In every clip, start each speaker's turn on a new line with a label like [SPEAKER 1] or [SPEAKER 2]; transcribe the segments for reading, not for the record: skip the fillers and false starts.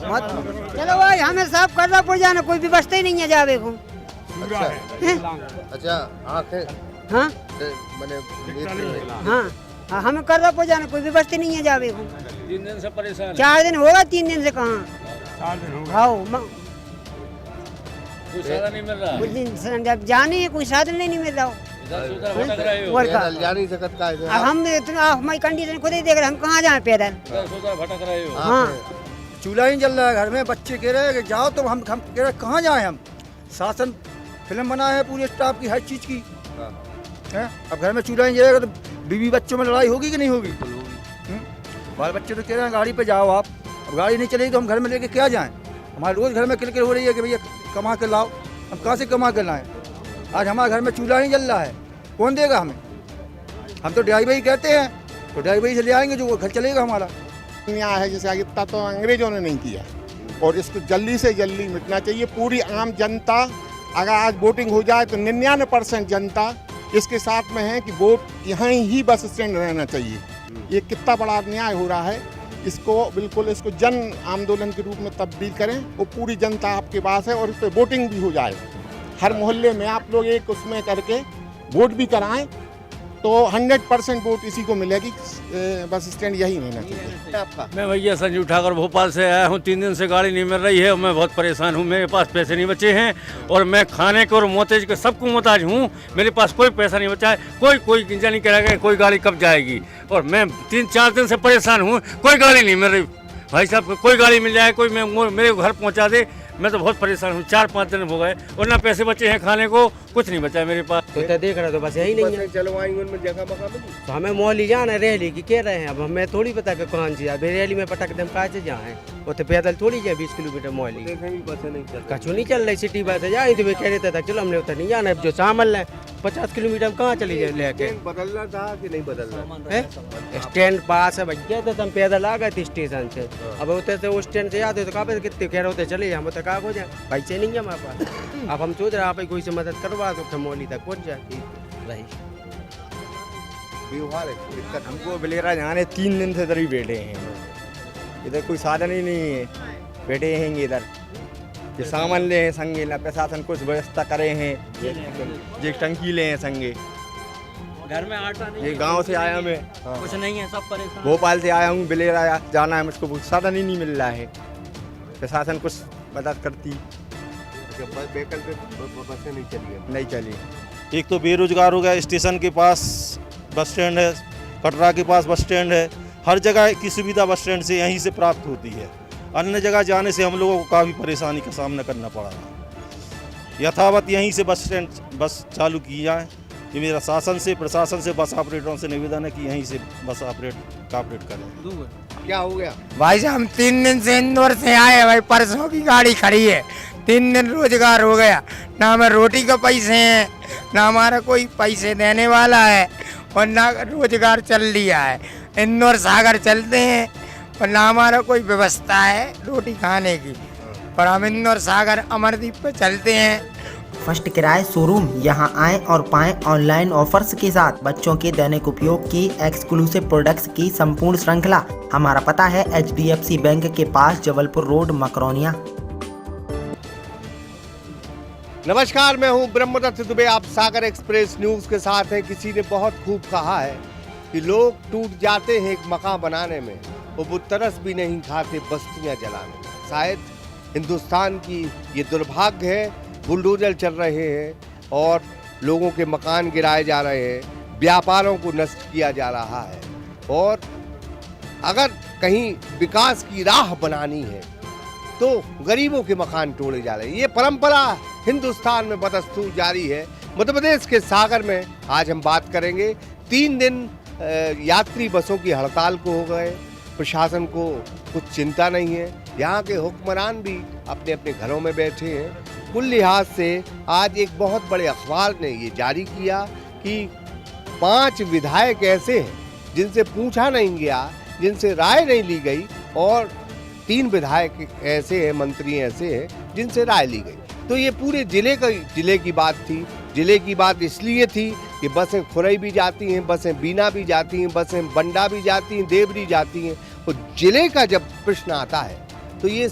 [SPEAKER 1] चलो भाई हमें साफ करना पड़ जाना, कोई व्यवस्था ही नहीं है जावे को।
[SPEAKER 2] अच्छा आँखें
[SPEAKER 1] हाँ हाँ हाँ, हमें करना पड़ जाना, कोई व्यवस्था नहीं है जावे को।
[SPEAKER 3] 3 दिन से परेशान।
[SPEAKER 1] 4 दिन होगा, 3 दिन से कहाँ।
[SPEAKER 3] 4 दिन हो गए।
[SPEAKER 1] हाँ
[SPEAKER 3] कोई साधन नहीं मिल रहा।
[SPEAKER 1] कुछ दिन से जब जाने कोई साधन नहीं मिल रहा हो।
[SPEAKER 3] इधर से उधर भटक रहे हो।
[SPEAKER 1] और का
[SPEAKER 2] जा नहीं सकता है।
[SPEAKER 1] अब हम इतना हमारी कंडीशन खुद ही देख रहे हैं, हम कहाँ जाए पैदल।
[SPEAKER 3] इधर से उधर भटक रहे हो।
[SPEAKER 1] हाँ
[SPEAKER 4] चूल्हा ही जल रहा है घर में, बच्चे कह रहे हैं कि जाओ, तो हम कह रहे कहाँ जाएं हम। शासन फिल्म बना है पूरे स्टाफ की, हर चीज़ की है। अब घर में चूल्हा ही जलेगा तो बीवी बच्चों में लड़ाई होगी कि नहीं होगी। बाल बच्चे तो कह रहे हैं गाड़ी पे जाओ आप, अब गाड़ी नहीं चलेगी तो हम घर में लेके क्या जाएं। हमारे रोज़ घर में किलकिल हो रही है कि भैया कमा के लाओ, हम कहाँ से कमा के लाएँ। आज हमारे घर में चूल्हा नहीं जल रहा है, कौन देगा हमें। हम तो ड्राइवर ही कहते हैं, तो ड्राइवर ही से ले आएंगे जो घर चलेगा हमारा।
[SPEAKER 5] न्याय है जैसे इतना तो अंग्रेजों ने नहीं किया, और इसको जल्दी से जल्दी मिटना चाहिए। पूरी आम जनता अगर आज वोटिंग हो जाए तो 99% जनता इसके साथ में है कि वोट यहाँ ही बस स्टैंड रहना चाहिए। ये कितना बड़ा अन्याय हो रहा है, इसको बिल्कुल इसको जन आंदोलन के रूप में तब्दील करें। वो पूरी जनता आपके पास है और इस पर वोटिंग भी हो जाए। हर मोहल्ले में आप लोग एक उसमें करके वोट भी कराएं तो 100% वोट इसी को मिलेगी। बस स्टैंड यही रहना चाहिए।
[SPEAKER 2] आपका
[SPEAKER 3] मैं भैया संजीव ठाकर भोपाल से आया हूँ। 3 दिन से गाड़ी नहीं मिल रही है, मैं बहुत परेशान हूँ। मेरे पास पैसे नहीं बचे हैं और मैं खाने के और मोतेज के सबको मोहताज हूँ। मेरे पास कोई पैसा नहीं बचा है। कोई गिंजा नहीं करेगा कोई गाड़ी कब जाएगी, और मैं 3-4 दिन से परेशान हूँ। कोई गाड़ी नहीं मिल रही। भाई साहब कोई गाड़ी मिल जाए, कोई मेरे घर पहुँचा दे। मैं तो बहुत परेशान हूँ। 4-5 दिन हो गए और ना पैसे बचे हैं खाने को, कुछ नहीं बचा है मेरे पास।
[SPEAKER 6] तो देख रहे तो बस यही नहीं है।
[SPEAKER 2] चलवाएंगे उनमें जगह मका मिली
[SPEAKER 6] तो हमें मॉल ही जाना है, रैली की कह रहे हैं। अब हमें थोड़ी पता कि कौन सी है रैली में पटक दम कहाँ से जाए, वो तो पैदल थोड़ी जाए 20 किलोमीटर मॉल ही।
[SPEAKER 2] बसें नहीं चल
[SPEAKER 6] कछु नहीं चल रही, सिटी बस है जाए तो वे कह रहे थे चलो हमने उधर नहीं जाना। जो सामान है 50 किलोमीटर हम कहाँ चली जाए लेके।
[SPEAKER 2] बदलना था कि नहीं बदलना।
[SPEAKER 6] स्टैंड पास है भैया, तो हम पैदल आ गए थे स्टेशन से। अब उधर से उस स्टैंड से आते तो कहाँ कितने कह रहे होते चले हम तो कहाँ हो जाए, पैसे नहीं है हमारे पास। अब हम सोच रहे आप कोई से मदद करवा दो, मौली तक पहुँच जाए रही।
[SPEAKER 2] दिक्कत
[SPEAKER 4] हमको बलेरा जाने 3 दिन से इधर ही बैठे हैं, इधर कोई साधन ही नहीं है। बैठे हैं इधर ये सामान ले हैं संगे, ना प्रशासन कुछ व्यवस्था करे हैं। ये टंकी ले हैं संगे।
[SPEAKER 6] घर में आटा नहीं,
[SPEAKER 4] ये गांव से आया मैं,
[SPEAKER 6] कुछ नहीं है, सब परेशान।
[SPEAKER 4] भोपाल से आया हूँ, बलेरा जाना है मुझको, कुछ साधन ही नहीं मिल रहा है। प्रशासन कुछ मदद करती
[SPEAKER 2] बसें नहीं चली
[SPEAKER 4] नहीं चली।
[SPEAKER 7] एक तो बेरोजगार हो गया, स्टेशन के पास बस स्टैंड है, कटरा के पास बस स्टैंड है, हर जगह की सुविधा बस स्टैंड से यहीं से प्राप्त होती है। अन्य जगह जाने से हम लोगों को काफ़ी परेशानी का सामना करना पड़ा। यथावत यहीं से बस चालू की जाए, ये मेरा शासन से प्रशासन से बस ऑपरेटरों से निवेदन है कि यहीं से बस ऑपरेट करें।
[SPEAKER 2] क्या हो गया
[SPEAKER 8] भाई साहब? हम 3 दिन से इंदौर से आए भाई, परसों की गाड़ी खड़ी है। 3 दिन रोजगार हो गया, ना हमें रोटी का पैसे हैं, ना हमारा कोई पैसे देने वाला है, और ना रोजगार चल लिया है। इंदौर सागर चलते हैं और ना हमारा कोई व्यवस्था है रोटी खाने की, पर हम इंदौर सागर अमरदीप पे चलते हैं।
[SPEAKER 9] फर्स्ट किराए शोरूम, यहाँ आएं और पाएं ऑनलाइन ऑफर्स के साथ बच्चों के दैनिक उपयोग की एक्सक्लूसिव प्रोडक्ट्स की संपूर्ण श्रृंखला। हमारा पता है HDFC बैंक के पास, जबलपुर रोड, मकरौनिया।
[SPEAKER 2] नमस्कार, मैं हूं ब्रह्मदत्त दुबे। आप सागर एक्सप्रेस न्यूज़ के साथ हैं। किसी ने बहुत खूब कहा है कि लोग टूट जाते हैं एक मकान बनाने में, वो तरस भी नहीं खाते बस्तियां जलाने में। शायद हिंदुस्तान की ये दुर्भाग्य है। बुलडोजर चल रहे हैं और लोगों के मकान गिराए जा रहे हैं, व्यापारों को नष्ट किया जा रहा है, और अगर कहीं विकास की राह बनानी है तो गरीबों के मकान तोड़े जा रहे हैं। ये परंपरा हिंदुस्तान में बदस्तूर जारी है। मध्य प्रदेश के सागर में आज हम बात करेंगे। 3 दिन यात्री बसों की हड़ताल को हो गए, प्रशासन को कुछ चिंता नहीं है, यहाँ के हुक्मरान भी अपने अपने घरों में बैठे हैं। कुल लिहाज से आज एक बहुत बड़े अखबार ने ये जारी किया कि 5 विधायक ऐसे हैं जिनसे पूछा नहीं गया, जिनसे राय नहीं ली गई, और 3 विधायक ऐसे हैं, मंत्री ऐसे हैं जिनसे राय ली गई। तो ये पूरे जिले की बात थी। जिले की बात इसलिए थी कि बसें खुरई भी जाती हैं, बसें बीना भी जाती हैं, बसें बंडा भी जाती हैं, देवरी जाती हैं। और जिले का जब प्रश्न आता है तो ये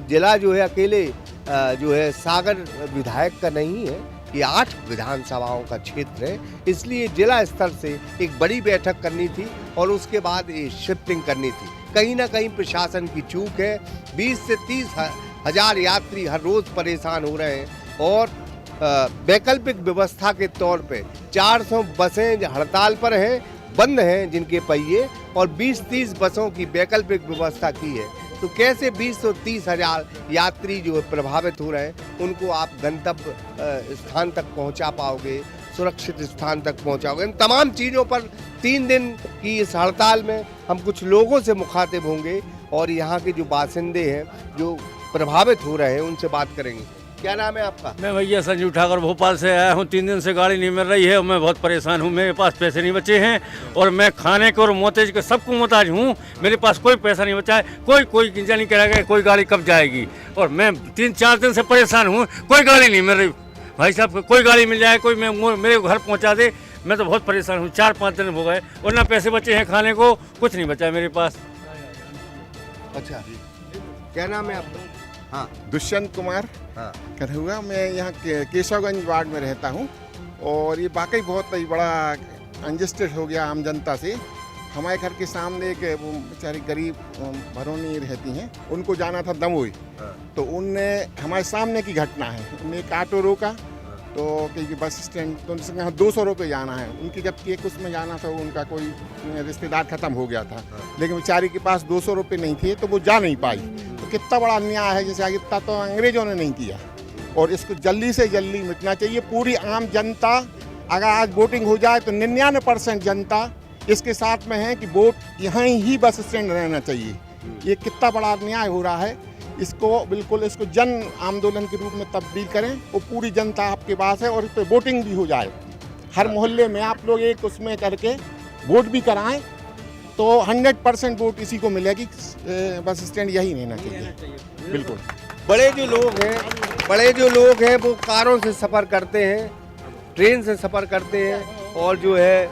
[SPEAKER 2] जिला जो है अकेले जो है सागर विधायक का नहीं है, ये 8 विधानसभाओं का क्षेत्र है। इसलिए जिला स्तर से एक बड़ी बैठक करनी थी और उसके बाद ये शिफ्टिंग करनी थी। कहीं ना कहीं प्रशासन की चूक है। 20 से 30 हजार यात्री हर रोज परेशान हो रहे हैं और वैकल्पिक व्यवस्था के तौर पे 400 बसें हड़ताल पर हैं, बंद हैं जिनके पहिए, और 20-30 बसों की वैकल्पिक व्यवस्था की है। तो कैसे 20 से 30 हजार यात्री जो प्रभावित हो रहे हैं उनको आप गंतव्य स्थान तक पहुंचा पाओगे, सुरक्षित स्थान तक पहुंचाओगे? इन तमाम चीज़ों पर 3 दिन की इस हड़ताल में हम कुछ लोगों से मुखातिब होंगे और यहाँ के जो बासिंदे हैं जो प्रभावित हो रहे हैं उनसे बात करेंगे। क्या नाम है आपका?
[SPEAKER 3] मैं भैया संजू ठाकर भोपाल से आया हूँ। 3 दिन से गाड़ी नहीं मिल रही है और मैं बहुत परेशान हूँ। मेरे पास पैसे नहीं बचे हैं और मैं खाने को और मोतेज के सबको मोहताज हूँ। मेरे पास कोई पैसा नहीं बचा है। कोई गिंजा नहीं करेगा कोई गाड़ी कब जाएगी, और मैं 3-4 दिन से परेशान हूँ। कोई गाड़ी नहीं मिल रही भाई साहब। कोई गाड़ी मिल जाए, कोई मेरे घर पहुँचा दे। मैं तो बहुत परेशान हूँ। 4-5 दिन हो गए और ना पैसे बचे हैं खाने को, कुछ नहीं बचा है मेरे पास।
[SPEAKER 2] अच्छा, क्या नाम है आपका? हाँ,
[SPEAKER 5] दुष्यंत कुमार
[SPEAKER 2] हाँ,
[SPEAKER 5] हुआ। मैं यहाँ केशवगंज वार्ड में रहता हूँ और ये वाकई बहुत ही बड़ा अनजस्टिस हो गया आम जनता से। हमारे घर के सामने एक वो बेचारी गरीब भरोनी रहती हैं, उनको जाना था दमोई, तो उनने हमारे सामने की घटना है, उन्हें एक ऑटो रोका तो क्योंकि बस स्टैंड तो उनसे कहा 200 रुपये जाना है उनकी, जबकि एक उसमें जाना था, उनका कोई रिश्तेदार ख़त्म हो गया था, लेकिन बेचारी के पास 200 रुपये नहीं थे तो वो जा नहीं पाई। तो कितना बड़ा अन्याय है, जैसे इतना तो अंग्रेज़ों ने नहीं किया और इसको जल्दी से जल्दी मिटना चाहिए। पूरी आम जनता अगर आज वोटिंग हो जाए तो 99% जनता इसके साथ में है कि वोट यहाँ ही बस स्टैंड रहना चाहिए। ये कितना बड़ा अन्याय हो रहा है, इसको बिल्कुल इसको जन आंदोलन के रूप में तब्दील करें और पूरी जनता आपके पास है और इस पर वोटिंग भी हो जाए। हर मोहल्ले में आप लोग एक उसमें करके वोट भी कराएं तो 100% वोट इसी को मिलेगी। बस स्टैंड यही रहना चाहिए। बिल्कुल।
[SPEAKER 2] बड़े जो लोग हैं वो कारों से सफ़र करते हैं, ट्रेन से सफ़र करते हैं और जो है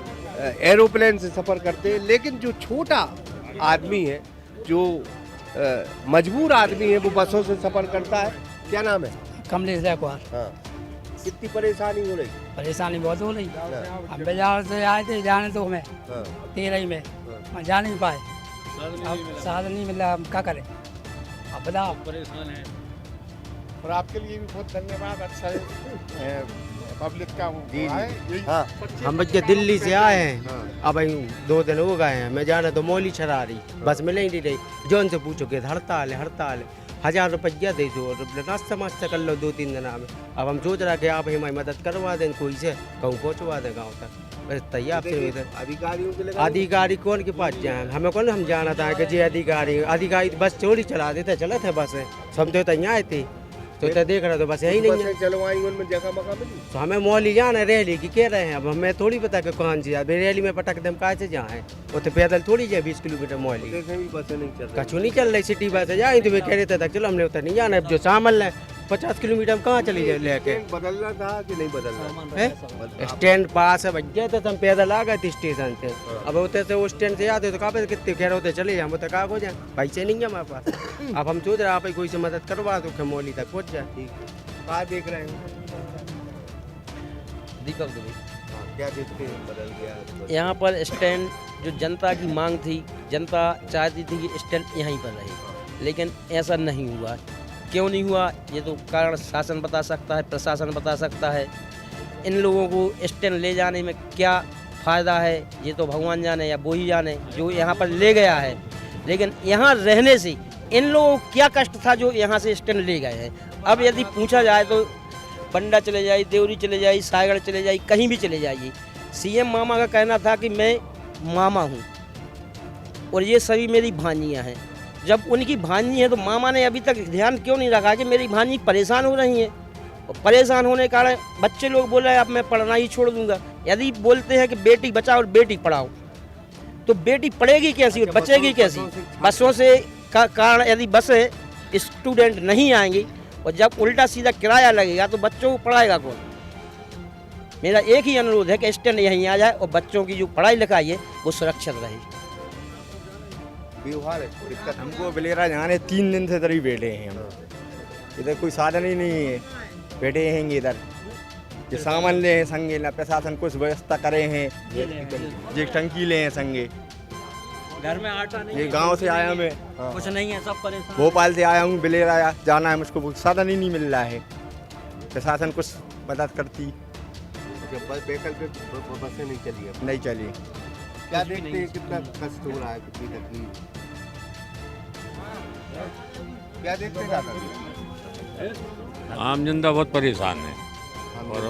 [SPEAKER 2] एरोप्लेन से सफ़र करते हैं, लेकिन जो छोटा आदमी है, जो मजबूर आदमी है, वो बसों से सफ़र करता है। क्या नाम है?
[SPEAKER 1] कमलेश जायकवार।
[SPEAKER 2] हाँ, कितनी परेशानी हो रही?
[SPEAKER 1] परेशानी बहुत हो रही। हम बाजार से आए थे जाने तो हमें 13 में जा नहीं पाए, अब साधन नहीं मिला, हम क्या करें? अब बताओ।
[SPEAKER 3] परेशान है
[SPEAKER 5] और आपके लिए भी बहुत धन्यवाद। अच्छा है पब्लिक का वो
[SPEAKER 2] जी,
[SPEAKER 5] है
[SPEAKER 2] जी। हाँ,
[SPEAKER 6] हम बच्चे दिल्ली से आए हैं, अब 2 दिन हो गए हैं। मैं जाना तो मौली छरा रही, बस मिल ही नहीं रही। जो उनसे पूछो कि हड़ताल है, हड़ताल है। 1000 रुपया दे दो और नाश्ता वास्ता कर लो 2-3 दिन में। अब हम सोच रहा कि आप हमारी मदद करवा दें, कोई से कहूँ पहुँचवा दें गाँव तक। बस तैयार थे
[SPEAKER 2] अधिकारियों के लिए।
[SPEAKER 6] अधिकारी कौन के पास जाए? हमें कौन, हम जाना था कि जी अधिकारी बस चोरी चला देते, चले थे बस सब तो यहाँ आए थे तो देख रहे तो बस यही नहीं है।
[SPEAKER 2] चलवाई उनमें जगह मका मिली
[SPEAKER 6] तो हमें मौली जाना है रैली की कह रहे हैं। अब हमें थोड़ी पता कि कौन सी रैली में पटक दम कहा से जहाँ है वो तो पैदल थोड़ी जाए 20 किलोमीटर मौली।
[SPEAKER 2] बसें नहीं चल
[SPEAKER 6] कछु नहीं चल रही, सिटी बस जाए तो वे कह रहे थे चलो हमने उतर नहीं जाना। अब जो सामान है 50 किलोमीटर में कहाँ चली जाए लेके?
[SPEAKER 2] बदलना था कि नहीं बदलना?
[SPEAKER 6] स्टैंड पास है भैया, तो हम पैदल आ गए थे स्टेशन से। अब होते से वो स्टैंड से आते तो कहा कितने कह रहे होते चले जाए, वो तो कहा हो जाए पैसे नहीं है हमारे पास। अब हम सोच रहे आप कोई से मदद करवा दो मौली तक पहुँच जाए।
[SPEAKER 2] कहाँ देख रहे हैं?
[SPEAKER 10] दीपक दुबे।
[SPEAKER 2] क्या देखते हैं बदल गया?
[SPEAKER 10] यहाँ पर स्टैंड जो जनता की मांग थी, जनता चाहती थी कि स्टैंड यहीं पर रहे, लेकिन ऐसा नहीं हुआ। क्यों नहीं हुआ ये तो कारण शासन बता सकता है, प्रशासन बता सकता है। इन लोगों को स्टैंड ले जाने में क्या फ़ायदा है ये तो भगवान जाने या वो ही जाने जो यहाँ पर ले गया है। लेकिन यहाँ रहने से इन लोगों को क्या कष्ट था जो यहाँ से स्टैंड ले गए हैं। अब यदि पूछा जाए तो बंडा चले जाए, देवरी चले जाए, सायगढ़ चले जाए, कहीं भी चले जाइए, सीएम मामा का कहना था कि मैं मामा हूँ और ये सभी मेरी भांजियाँ हैं। जब उनकी भांजी है तो मामा ने अभी तक ध्यान क्यों नहीं रखा कि मेरी भांजी परेशान हो रही है? और परेशान होने के कारण बच्चे लोग बोल रहे हैं अब मैं पढ़ना ही छोड़ दूंगा। यदि बोलते हैं कि बेटी बचाओ और बेटी पढ़ाओ, तो बेटी पढ़ेगी कैसी और बचेगी कैसी? बसों से का कारण यदि बसें स्टूडेंट नहीं आएंगी और जब उल्टा सीधा किराया लगेगा तो बच्चों को पढ़ाएगा कौन? मेरा एक ही अनुरोध है कि स्टैंड यहीं आ जाए और बच्चों की जो पढ़ाई लिखाई है वो सुरक्षित रहे।
[SPEAKER 2] व्यवहार है दिक्कत?
[SPEAKER 6] हमको बलेरा जाने 3 दिन से इधर ही बैठे हैं हम। इधर कोई साधन ही नहीं है, बैठे हैं इधर कि सामान ले हैं संगे, ना प्रशासन कुछ व्यवस्था करे हैं, ये टंकी ले हैं संगे।
[SPEAKER 3] घर में आटा नहीं,
[SPEAKER 6] ये गांव से आया मैं,
[SPEAKER 3] कुछ नहीं है, सब परेशान।
[SPEAKER 6] भोपाल से आया हूँ, बलेरा जाना है मुझको, साधन ही नहीं मिल रहा है। प्रशासन कुछ मदद करती।
[SPEAKER 2] वैकल्पिक बसें नहीं चली है,
[SPEAKER 6] नहीं चली।
[SPEAKER 2] क्या देखते हैं कितना कष्ट हो रहा है, कितनी तकलीफ, क्या देखते हैं दादा?
[SPEAKER 3] आम जनता बहुत परेशान है। और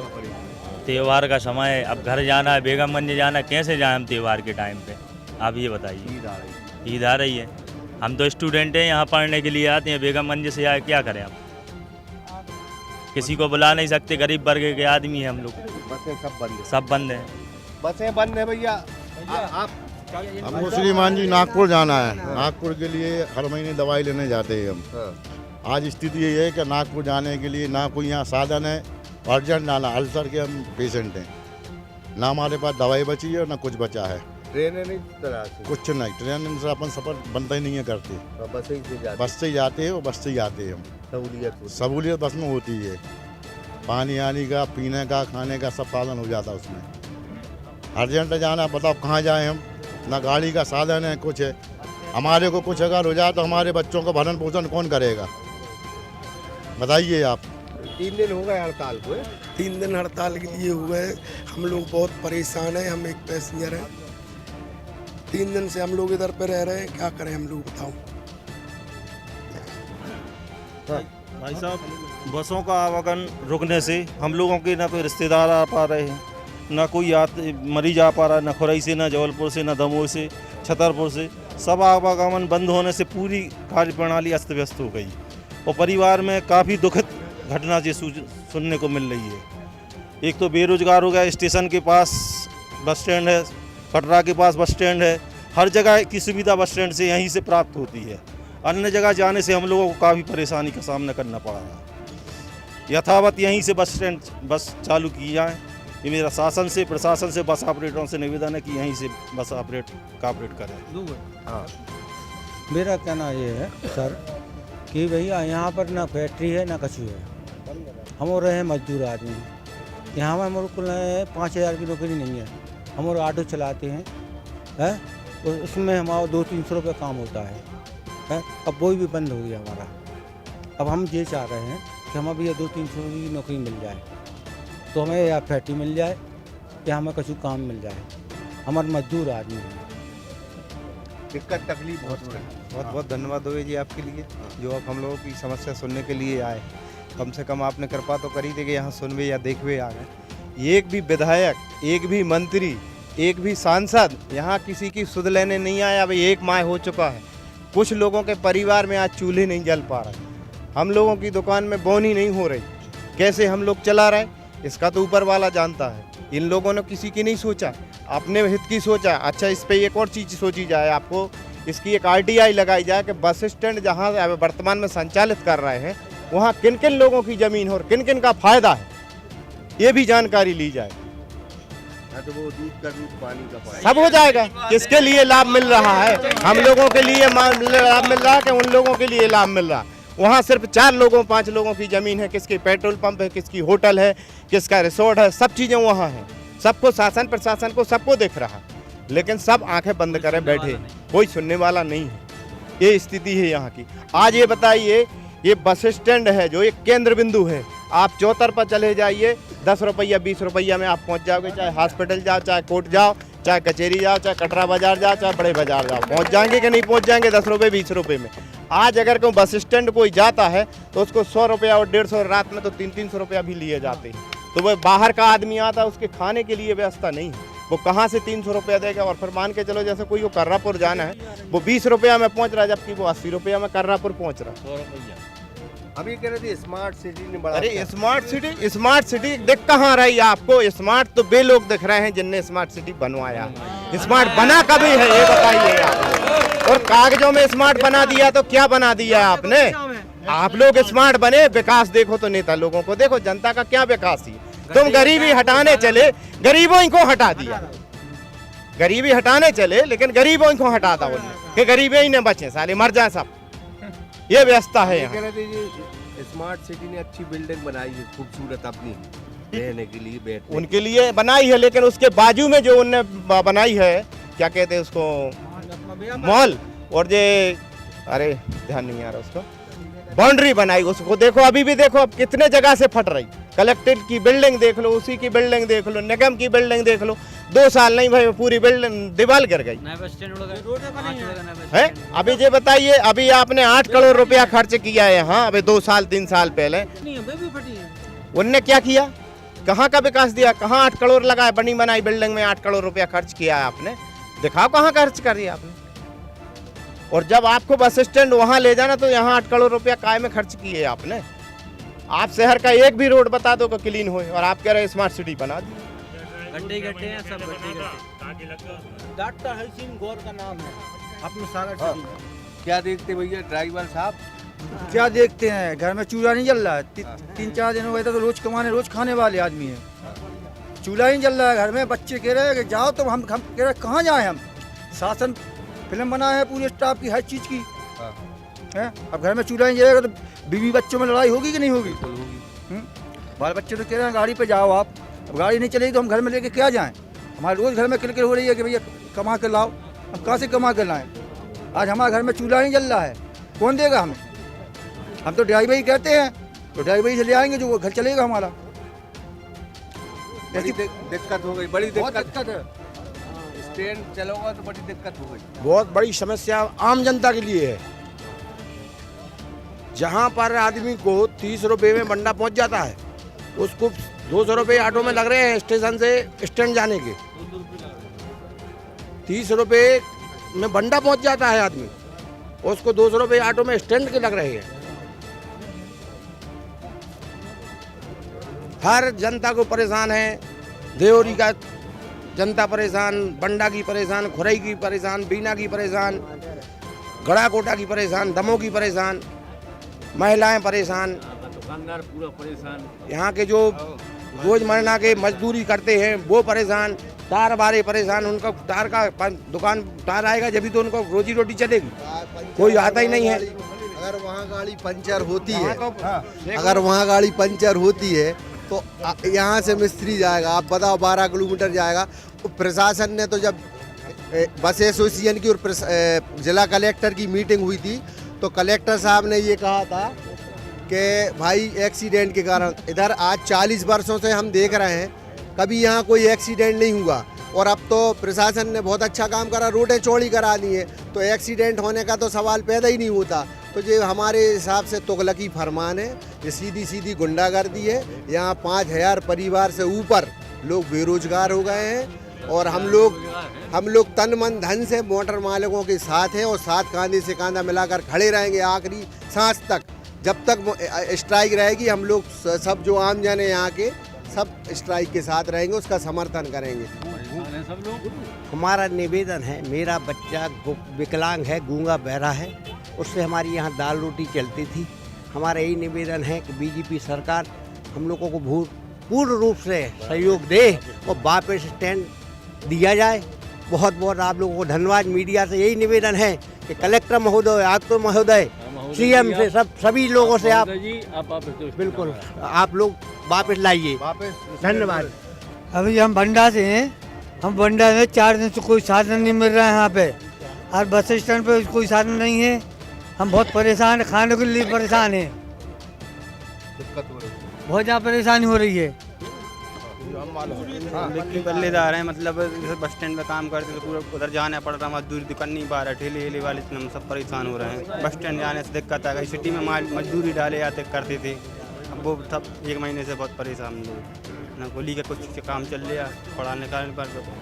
[SPEAKER 11] त्योहार का समय है, अब घर जाना है, बेगमगंज जाना है, कैसे जाएं हम त्योहार के टाइम पे? आप ये बताइए। ईद आ रही है, हम तो स्टूडेंट हैं, यहाँ पढ़ने के लिए आते हैं, बेगमगंज से आए क्या करें हम? किसी को बुला नहीं सकते, गरीब वर्ग के आदमी हैं हम लोग।
[SPEAKER 2] बसें सब बंद है,
[SPEAKER 11] सब बंद है,
[SPEAKER 2] बसें बंद है भैया। आप
[SPEAKER 5] हमको श्रीमान जी नागपुर जाना है। नागपुर के लिए हर महीने दवाई लेने जाते हैं हम। आज स्थिति ये है कि नागपुर जाने के लिए ना कोई यहाँ साधन है, अर्जेंट जाना, अल्सर के हम पेशेंट हैं, ना हमारे पास दवाई बची है ना कुछ बचा है।
[SPEAKER 2] ट्रेनें नहीं तरह से,
[SPEAKER 5] कुछ नहीं, ट्रेन से अपन सफ़र बनता ही नहीं है करते,
[SPEAKER 2] बसें से जाते,
[SPEAKER 5] बस से ही जाते हैं और बस से ही आते हैं हम। सहूलियत बस में होती है, पानी आने का, पीने का, खाने का सब साधन हो जाता है उसमें। अर्जेंट जाना, बताओ कहाँ जाएं हम, ना गाड़ी का साधन है, कुछ है। हमारे को कुछ अगर हो जाए तो हमारे बच्चों को भरण पोषण कौन करेगा, बताइए आप।
[SPEAKER 2] 3 दिन हो गए हड़ताल को।
[SPEAKER 12] 3 दिन हड़ताल के लिए हुए, हम लोग बहुत परेशान हैं। हम एक पैसेंजर हैं, 3 दिन से हम लोग इधर पे रह रहे हैं, क्या करें हम लोग बताओ।
[SPEAKER 7] भाई साहब, बसों का आवागमन रुकने से हम लोगों के ना कोई रिश्तेदार आ पा रहे हैं, ना कोई मरीज आ पा रहा है, ना खुरई से, ना जबलपुर से, ना दमोह से, छतरपुर से। सब आवागमन बंद होने से पूरी कार्य प्रणाली अस्त व्यस्त हो गई और परिवार में काफ़ी दुखद घटना से सुनने को मिल रही है। एक तो बेरोजगार हो गया, स्टेशन के पास बस स्टैंड है, कटरा के पास बस स्टैंड है, हर जगह की सुविधा बस स्टैंड से यहीं से प्राप्त होती है। अन्य जगह जाने से हम लोगों को काफ़ी परेशानी का सामना करना पड़ा है। यथावत यहीं से बस चालू की जाए, ये मेरा शासन से, प्रशासन से, बस ऑपरेटरों से निवेदन है कि यहीं से बस ऑपरेट करें।
[SPEAKER 6] हाँ, मेरा कहना ये है सर कि भैया यहाँ पर ना फैक्ट्री है ना कछु है, हम और रहे मजदूर आदमी, यहाँ में हमारे को 5,000 की नौकरी नहीं है, हम और ऑटो चलाते हैं, और उसमें हमारा 200-300 रुपये काम होता है। अब वो भी बंद हो गया हमारा। अब हम ये चाह रहे हैं कि हमें भी 200-300 की नौकरी मिल जाए, तो हमें या फैक्ट्री मिल जाए या हमें कछु काम मिल जाए, हमारे मजदूर आदमी हैं।
[SPEAKER 2] दिक्कत तकलीफ बहुत हो रही है।
[SPEAKER 6] बहुत बहुत धन्यवाद होगी जी आपके लिए, जो आप हम लोगों की समस्या सुनने के लिए आए। कम से कम आपने कृपा तो करी थी कि यहाँ सुनवे या देखवे आ गए। एक भी विधायक, एक भी मंत्री, एक भी सांसद यहाँ किसी की सुध लेने नहीं आया। भाई 1 माह हो चुका है, कुछ लोगों के परिवार में आज चूल्हे नहीं जल पा रहे, हम लोगों की दुकान में बोनी नहीं हो रही, कैसे हम लोग चला रहे इसका तो ऊपर वाला जानता है। इन लोगों ने किसी की नहीं सोचा, अपने हित की सोचा। अच्छा, इस पे एक और चीज़ सोची जाए, आपको इसकी एक RTI लगाई जाए कि बस स्टैंड जहाँ वर्तमान में संचालित कर रहे हैं वहाँ किन किन लोगों की ज़मीन और किन किन का फायदा है, ये भी जानकारी ली जाए।
[SPEAKER 2] तो वो दूध का दूध, पानी का पानी,
[SPEAKER 6] सब हो जाएगा। किसके लिए लाभ मिल रहा है, हम लोगों के लिए लाभ मिल रहा है कि उन लोगों के लिए लाभ मिल रहा है। वहाँ सिर्फ 4 लोगों 5 लोगों की ज़मीन है, किसकी पेट्रोल पंप है, किसकी होटल है, किसका रिसोर्ट है, सब चीज़ें वहाँ हैं। सबको शासन प्रशासन को सबको दिख रहा, लेकिन सब आंखें बंद करे बैठे, कोई सुनने वाला नहीं है। ये स्थिति है यहाँ की। आज ये बताइए, ये बस स्टैंड है जो एक केंद्र बिंदु है, आप चौतर पर चले जाइए, 10 रुपया 20 रुपया में आप पहुँच जाओगे। चाहे हॉस्पिटल जाओ, चाहे कोर्ट जाओ, चाहे कचहरी जाओ, चाहे कटरा बाजार जाओ, चाहे बड़े बाजार जाओ, पहुँच जाएंगे कि नहीं पहुँच जाएंगे 10 रुपये 20 रुपये में। आज अगर कोई बस स्टैंड कोई जाता है तो उसको 100 रुपया और 150, रात में तो 300-300 रुपया भी लिए जाते हैं। तो वह बाहर का आदमी आता है, उसके खाने के लिए व्यवस्था नहीं है, वो कहाँ से 300 रुपया देगा। और फिर मान के चलो जैसे कोई को कर्रापुर जाना है, वो 20 रुपया में पहुँच रहा है, जबकि वो 80 रुपया में कर्रापुर पहुँच रहा है।
[SPEAKER 2] 100 रुपया। अभी कह रहे थे स्मार्ट सिटी ने बड़ा,
[SPEAKER 6] अरे स्मार्ट सिटी दिख कहाँ रही आपको? स्मार्ट तो वे लोग दिख रहे हैं जिनने स्मार्ट सिटी बनवाया। स्मार्ट बना कभी है ये बताइए आप? और कागजों में स्मार्ट बना दिया तो क्या बना दिया आपने? आप लोग स्मार्ट बने, विकास देखो तो नेता लोगों को देखो, जनता का क्या विकास है? तुम गरीबी हटाने चले, गरीबों को हटा दिया। गरीबी हटाने चले लेकिन गरीबों को हटाता उन्होंने।
[SPEAKER 5] कि गरीबे ही न बचे, साले मर जाए सब। ये व्यवस्था है यहाँ।
[SPEAKER 2] कह रहे थे जी स्मार्ट सिटी ने अच्छी बिल्डिंग बनाई है खूबसूरत अपनी रहने के लिए, बैठने
[SPEAKER 5] उनके लिए बनाई है, लेकिन उसके बाजू में जो उनने बनाई है, क्या कहते हैं उसको, मॉल, और ये अरे ध्यान नहीं आ रहा उसको, बाउंड्री बनाई, उसको देखो अभी भी देखो अब कितने जगह से फट रही। कलेक्ट्रेट की बिल्डिंग देख लो, उसी की बिल्डिंग देख लो, निगम की बिल्डिंग देख लो, 2 साल नहीं भाई पूरी बिल्डिंग दीवार गिर गई है। अभी ये बताइए, अभी आपने 8 करोड़ रुपया खर्च किया है यहाँ, अभी 2 साल 3 साल पहले उनने क्या किया, कहाँ का विकास दिया, कहाँ 8 करोड़ लगाए बनी बनाई बिल्डिंग में 8 करोड़ रुपया खर्च किया है आपने, दिखाओ कहाँ खर्च कर दिया आपने। और जब आपको बस स्टैंड वहाँ ले जाना तो यहाँ 8 करोड़ रुपया काय में खर्च किए आपने। आप शहर का एक भी रोड बता दो कि क्लीन हो, और आप कह रहे स्मार्ट सिटी बना दी।
[SPEAKER 6] गड्ढे हैं सब, डॉक्टर हसीन गौर का नाम है अपने सागर सिटी में।
[SPEAKER 2] क्या देखते भैया ड्राइवर साहब?
[SPEAKER 4] क्या देखते हैं, घर में चूल्हा नहीं जल रहा है, 3-4 दिन हो गए तो रोज कमाने रोज खाने वाले आदमी हैं, चूल्हा नहीं जल रहा है घर में। बच्चे कह रहे हैं कि जाओ तो हम कह रहे कहाँ जाएं हम। शासन फिल्म बना है पूरे स्टाफ की हर चीज़ की है। अब घर में चूल्हा नहीं जलेगा तो बीवी बच्चों में लड़ाई होगी कि नहीं होगी? बाल बच्चे तो कह रहे हैं गाड़ी पे जाओ आप, अब गाड़ी नहीं चलेगी तो हम घर में लेके क्या जाएं। हमारे रोज़ घर में किलकिल हो रही है कि भैया कमा के लाओ, हम कहाँ से कमा कर लाएं। आज हमारे घर में चूल्हा नहीं जल रहा है, कौन देगा हमें? हम तो ड्राइवर ही कहते हैं, तो ड्राइवर ही से ले आएंगे जो घर चलेगा हमारा।
[SPEAKER 2] बड़ी दिक्कत हो गई, बड़ी दिक्कत है। ट्रेन चलोगा तो बड़ी दिक्कत हो गई।
[SPEAKER 13] बहुत बड़ी समस्या आम जनता के लिए है। जहाँ पर आदमी को 30 रुपए में बंडा पहुँच जाता है, उसको 200 रुपये ऑटो में लग रहे हैं स्टेशन से स्टैंड जाने के। 30 रुपये में बंडा पहुँच जाता है आदमी, उसको 200 रुपये ऑटो में स्टैंड के लग रहे हैं। हर जनता को परेशान है, देवरी का जनता परेशान, बंडा की परेशान, खुरई की परेशान, बीना की परेशान, गड़ा कोटा की परेशान, दमोह की परेशान, महिलाएं परेशान,
[SPEAKER 3] दुकानदार पूरा परेशान,
[SPEAKER 13] यहाँ के जो रोजमर्रा के मजदूरी करते हैं वो परेशान, तार बारे परेशान। उनका तार का दुकान तार आएगा जब भी तो उनको रोजी रोटी चलेगी, कोई आता ही नहीं है।
[SPEAKER 14] अगर वहाँ गाड़ी पंचर होती है, अगर वहाँ गाड़ी पंचर होती है तो यहाँ से मिस्त्री जाएगा, आप बताओ 12 किलोमीटर जाएगा। तो प्रशासन ने तो जब बस एसोसिएशन की और जिला कलेक्टर की मीटिंग हुई थी तो कलेक्टर साहब ने ये कहा था कि भाई एक्सीडेंट के कारण इधर आज 40 वर्षों से हम देख रहे हैं कभी यहाँ कोई एक्सीडेंट नहीं हुआ, और अब तो प्रशासन ने बहुत अच्छा काम करा, रोडें चौड़ी करा दी हैं तो एक्सीडेंट होने का तो सवाल पैदा ही नहीं होता। तो ये हमारे हिसाब से तुगलकी फरमान है, ये सीधी सीधी गुंडागर्दी है। यहाँ 5000 परिवार से ऊपर लोग बेरोजगार हो गए हैं, और हम लोग तन मन धन से मोटर मालिकों के साथ हैं और साथ कांधे से कांधा मिलाकर खड़े रहेंगे आखिरी सांस तक। जब तक स्ट्राइक रहेगी हम लोग सब जो आम जन है यहाँ के सब स्ट्राइक के साथ रहेंगे, उसका समर्थन करेंगे।
[SPEAKER 15] हमारा निवेदन है, मेरा बच्चा विकलांग है, गूंगा बहरा है, उससे हमारी यहाँ दाल रोटी चलती थी। हमारा यही निवेदन है कि बीजेपी सरकार हम लोगों को पूर्ण रूप से सहयोग दे और वापस स्टैंड दिया जाए। बहुत बहुत आप लोगों को धन्यवाद। मीडिया से यही निवेदन है कि कलेक्टर महोदय, आयुक्त महोदय, सीएम से सभी लोगों से आप बिल्कुल आप लोग वापस लाइए। धन्यवाद।
[SPEAKER 1] अभी हम बंडा से हैं, हम बंडा में 4 दिन से कोई साधन नहीं मिल रहा है यहाँ पे, और बस स्टैंड पे कोई साधन नहीं है। हम बहुत परेशान हैं, खाने के लिए परेशान हैं, बहुत ज़्यादा परेशानी हो रही है।
[SPEAKER 6] बल्लेदार हैं, मतलब जैसे बस स्टैंड पे काम करते तो पूरा उधर जाना पड़ रहा, मजदूरी कर नहीं पा रहा, ठेले वेले वाले हम सब परेशान हो रहे हैं। बस स्टैंड जाने से दिक्कत आ गई, सिटी में मजदूरी डाले आते करते थे, अब वो सब 1 महीने से बहुत परेशान लोग ना, गोली का कुछ काम चल रहा, पढ़ाने का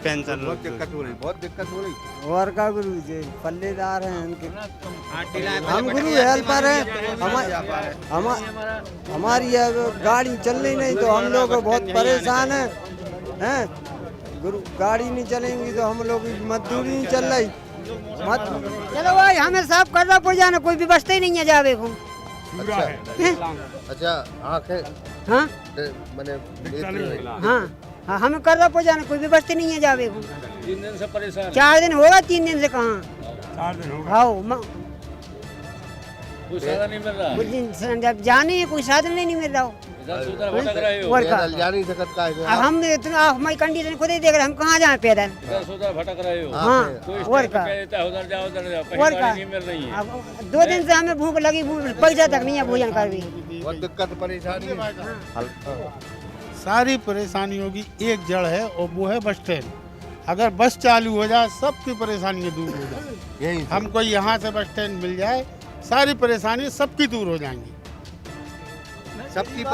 [SPEAKER 6] पेंशन
[SPEAKER 2] बहुत दिक्कत हो रही।
[SPEAKER 15] और का गुरु जी पल्लेदार हैं उनके, हम गुरु हेल्पर हैं। हमारी गाड़ी चल रही नहीं तो हम लोग बहुत परेशान हैं। गुरु गाड़ी नहीं चलेंगी तो हम लोग मजदूरी नहीं चल रही।
[SPEAKER 16] चलो भाई हमें सब करना पड़ जाना, कोई व्यवस्था ही नहीं है जावे को।
[SPEAKER 2] अच्छा आँखें
[SPEAKER 16] हाँ हाँ हमें करना पड़ जाना, कोई व्यवस्था नहीं है जावे को।
[SPEAKER 3] 3 दिन से परेशान,
[SPEAKER 16] 4 दिन होगा, 3 दिन से कहाँ। हाँ
[SPEAKER 3] कोई साधन नहीं मिल रहा
[SPEAKER 16] कुछ दिन जब जाने हैं, कोई साधन नहीं मिल रहा हो।
[SPEAKER 3] इधर से उधर भटक रहे हो।
[SPEAKER 16] और का
[SPEAKER 2] जा नहीं सकता है।
[SPEAKER 16] अब हम इतना हमारी कंडीशन खुद ही देख रहे हैं, हम कहाँ जाए पैदल।
[SPEAKER 3] इधर से उधर भटक रहे हो।
[SPEAKER 16] हाँ
[SPEAKER 3] कोई
[SPEAKER 16] और
[SPEAKER 3] स्टैंड पे
[SPEAKER 16] का
[SPEAKER 3] कह देता है उधर जाओ कहीं
[SPEAKER 16] और
[SPEAKER 3] गाड़ी
[SPEAKER 16] का
[SPEAKER 3] नहीं मिल रही है।
[SPEAKER 16] अब 2 दिन से हमें भूख लगी, पैसा तक नहीं है भोजन कर भी।
[SPEAKER 2] बहुत दिक्कत परेशानी है।
[SPEAKER 17] सारी परेशानियों की एक जड़ है और वो है बस स्टैंड। अगर बस चालू हो जाए सबकी परेशानियाँ दूर हो जाए। हमको यहाँ से बस स्टैंड मिल जाए, सारी परेशानी सबकी दूर हो जाएंगी।
[SPEAKER 2] सबकी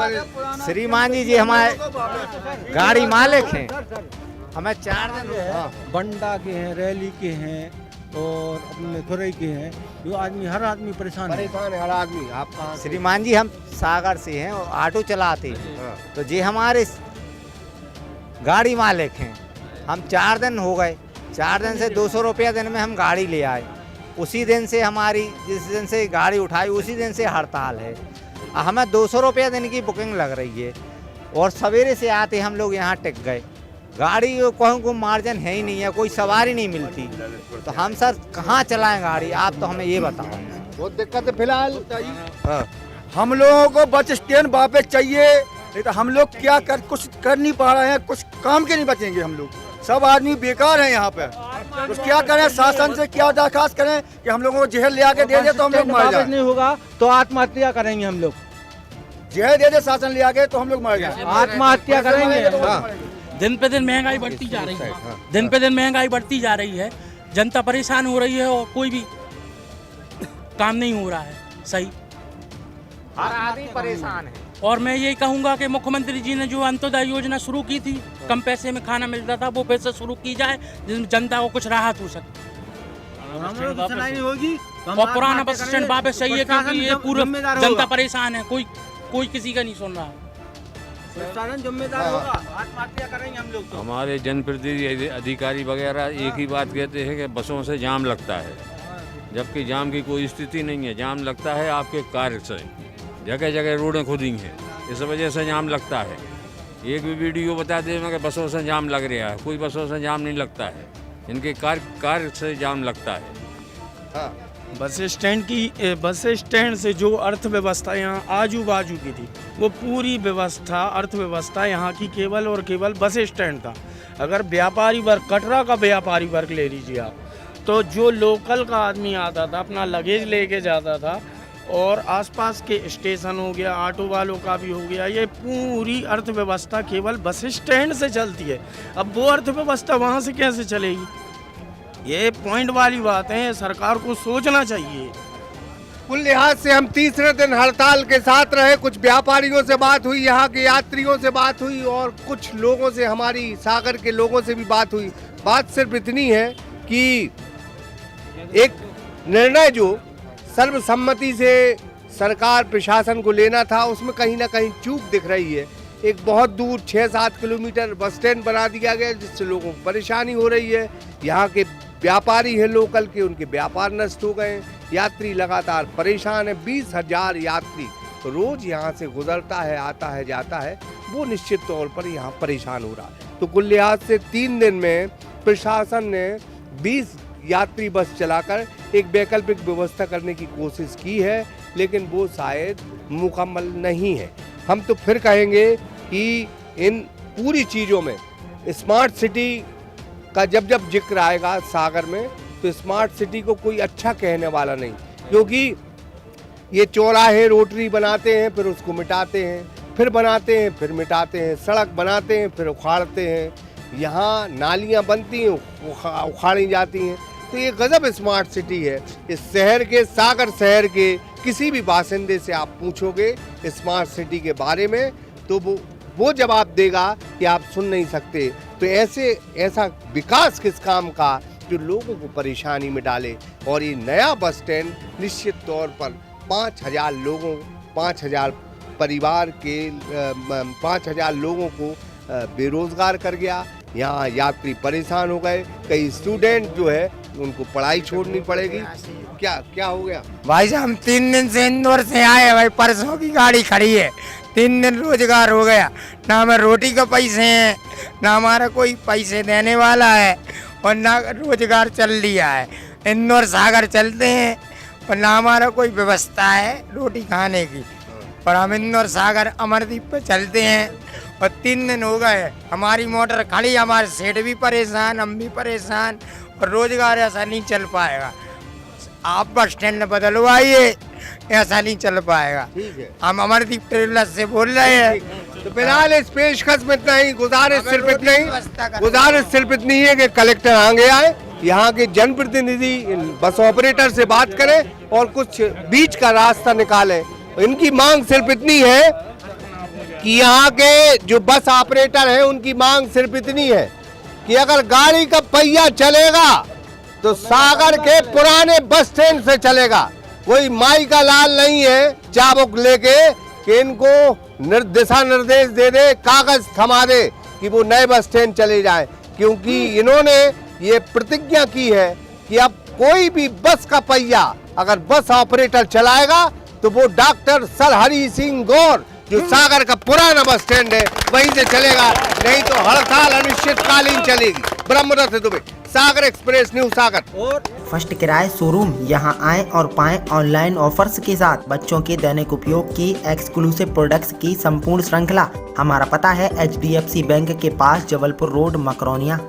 [SPEAKER 8] श्रीमान जी हमारे गाड़ी मालिक हैं, हमें 4 दिन
[SPEAKER 18] बंडा के हैं, रैली के हैं और अपने खुरई के हैं। जो आदमी, हर आदमी परेशान है
[SPEAKER 2] हर आदमी। आप
[SPEAKER 8] श्रीमान जी हम सागर से हैं और ऑटो चलाते हैं, तो ये हमारे गाड़ी मालिक हैं। हम 4 दिन हो गए, 4 दिन से 200 रुपया दिन में हम गाड़ी ले आए। उसी दिन से हमारी, जिस दिन से गाड़ी उठाई उसी दिन से हड़ताल है। हमें 200 रुपया दिन की बुकिंग लग रही है और सवेरे से आते हम लोग यहाँ टिक गए। गाड़ी को मार्जिन है ही नहीं है, कोई सवारी नहीं मिलती, तो हम सर कहाँ चलाएं गाड़ी? आप तो हमें ये बताओ।
[SPEAKER 2] बहुत दिक्कत है फिलहाल।
[SPEAKER 4] हम लोगों को बस स्टैंड वापस चाहिए, नहीं तो हम लोग क्या कुछ कर नहीं पा रहे हैं, कुछ काम के नहीं बचेंगे हम लोग। सब आदमी बेकार हैं यहाँ पे। तो क्या करें, शासन से क्या दरखास्त करें कि हम लोगों को जहर ले आके दे दे तो हम लोग मर जाए।
[SPEAKER 18] नहीं होगा तो आत्महत्या करेंगे हम लोग।
[SPEAKER 4] जहर दे दे शासन ले आके तो हम लोग मर जाए,
[SPEAKER 18] आत्महत्या करेंगे।
[SPEAKER 19] दिन पे दिन महंगाई बढ़ती जा रही है, दिन पे दिन महंगाई बढ़ती जा रही है, जनता परेशान हो रही है और कोई भी काम नहीं हो रहा है सही।
[SPEAKER 8] हर आदमी परेशान है।
[SPEAKER 19] और मैं यही कहूँगा कि मुख्यमंत्री जी ने जो अंत्योदय योजना शुरू की थी, कम पैसे में खाना मिलता था, वो पैसे शुरू की जाए जिसमें जनता को कुछ राहत हो सके। और पुराना बस स्टैंड वापस चाहिए क्योंकि ये पूरा जनता परेशान है, कोई किसी का नहीं सुन रहा।
[SPEAKER 18] जिम्मेदार होगा, आत्महत्या करेंगे हम लोग।
[SPEAKER 3] हमारे जनप्रतिनिधि अधिकारी वगैरह एक ही बात कहते हैं कि बसों से जाम लगता है, जबकि जाम की कोई स्थिति नहीं है। जाम लगता है आपके कार्य से, जगह जगह रोडें खुदी हैं, इस वजह से जाम लगता है। एक भी वीडियो बता दें कि बसों से जाम लग रहा है, कोई बसों से जाम नहीं लगता है, इनके कार्य से जाम लगता है।
[SPEAKER 18] बस स्टैंड से जो अर्थव्यवस्था यहाँ आजू बाजू की थी, वो पूरी व्यवस्था, अर्थव्यवस्था यहाँ की केवल और केवल बस स्टैंड था। अगर व्यापारी वर्ग, कटरा का व्यापारी वर्ग ले लीजिए आप, तो जो लोकल का आदमी आता था अपना लगेज लेके जाता था, और आसपास के स्टेशन हो गया, ऑटो वालों का भी हो गया, ये पूरी अर्थव्यवस्था केवल बस स्टैंड से चलती है। अब वो अर्थव्यवस्था वहाँ से कैसे चलेगी? ये पॉइंट वाली बात है, सरकार को सोचना चाहिए।
[SPEAKER 2] कुल लिहाज से हम तीसरे दिन हड़ताल के साथ रहे। कुछ व्यापारियों से बात हुई, यहाँ के यात्रियों से बात हुई और कुछ लोगों से, हमारी सागर के लोगों से भी बात हुई। बात सिर्फ इतनी है कि एक निर्णय जो सर्वसम्मति से सरकार प्रशासन को लेना था, उसमें कहीं ना कहीं चूक दिख रही है। एक बहुत दूर 6-7 किलोमीटर बस स्टैंड बना दिया गया, जिससे लोगों को परेशानी हो रही है। यहाँ के व्यापारी हैं लोकल के, उनके व्यापार नष्ट हो गए, यात्री लगातार परेशान है। 20,000 यात्री रोज यहाँ से गुजरता है, आता है, जाता है, वो निश्चित तौर पर यहाँ परेशान हो रहा है। तो कुल लिहाज से 3 दिन में प्रशासन ने 20 यात्री बस चलाकर एक वैकल्पिक व्यवस्था करने की कोशिश की है, लेकिन वो शायद मुकम्मल नहीं है। हम तो फिर कहेंगे कि इन पूरी चीज़ों में स्मार्ट सिटी का जब जब जिक्र आएगा सागर में, तो स्मार्ट सिटी को कोई अच्छा कहने वाला नहीं, क्योंकि ये चौराहे रोटरी बनाते हैं, फिर उसको मिटाते हैं, फिर बनाते हैं, फिर मिटाते हैं, सड़क बनाते हैं, फिर उखाड़ते हैं, यहाँ नालियाँ बनती हैं, उखाड़ी जाती हैं। तो ये गजब स्मार्ट सिटी है। इस शहर के, सागर शहर के किसी भी बासिंदे से आप पूछोगे स्मार्ट सिटी के बारे में, तो वो जवाब देगा कि आप सुन नहीं सकते। तो ऐसा विकास किस काम का जो लोगों को परेशानी में डाले। और ये नया बस स्टैंड निश्चित तौर पर 5,000 परिवार के 5,000 लोगों को बेरोजगार कर गया। यहाँ यात्री परेशान हो गए, कई स्टूडेंट जो है उनको पढ़ाई छोड़नी पड़ेगी। क्या हो गया
[SPEAKER 8] भाई साहब? हम 3 दिन से इंदौर से आए हैं भाई, परसों की गाड़ी खड़ी है, 3 दिन रोजगार हो गया, ना हमें रोटी के पैसे हैं, ना हमारा कोई पैसे देने वाला है, और ना रोजगार चल लिया है। इंदौर सागर चलते हैं और ना हमारा कोई व्यवस्था है रोटी खाने की। और हम इंदौर सागर अमरदीप पे चलते हैं और 3 दिन हो गए हमारी मोटर खड़ी, हमारे सेठ भी परेशान, हम भी परेशान और रोजगार ऐसा नहीं चल पाएगा। आप बस स्टैंड बदलवाइए, ऐसा नहीं चल पाएगा। हम अमरदीप ट्रेवलर्स से बोल रहे हैं।
[SPEAKER 2] तो फिलहाल इस पेशकश में इतना ही। गुजारिश सिर्फ इतनी है कि कलेक्टर आगे आए, यहाँ के जनप्रतिनिधि बस ऑपरेटर से बात करें और कुछ बीच का रास्ता निकालें। इनकी मांग सिर्फ इतनी है कि यहाँ के जो बस ऑपरेटर हैं उनकी मांग सिर्फ इतनी है कि अगर गाड़ी का पहिया चलेगा तो सागर के पुराने बस स्टैंड से चलेगा। कोई माई का लाल नहीं है चाबुक लेके कि इनको दिशा निर्देश दे दे, कागज थमा दे कि वो नए बस स्टैंड चले जाए, क्योंकि इन्होंने ये प्रतिज्ञा की है कि अब कोई भी बस का पहिया अगर बस ऑपरेटर चलाएगा तो वो डॉक्टर सर हरि सिंह गौर जो सागर का पुराना बस स्टैंड है वहीं से चलेगा, नहीं तो हड़ताल अनिश्चितकालीन चलेगी। ब्रह्मदत्त दुबे, सागर एक्सप्रेस न्यूज सागर। और
[SPEAKER 9] फर्स्ट किराए शोरूम, यहाँ आएं और पाएं ऑनलाइन ऑफर्स के साथ बच्चों के दैनिक उपयोग की एक्सक्लूसिव प्रोडक्ट्स की संपूर्ण श्रृंखला। हमारा पता है HDFC बैंक के पास, जबलपुर रोड, मकरौनिया।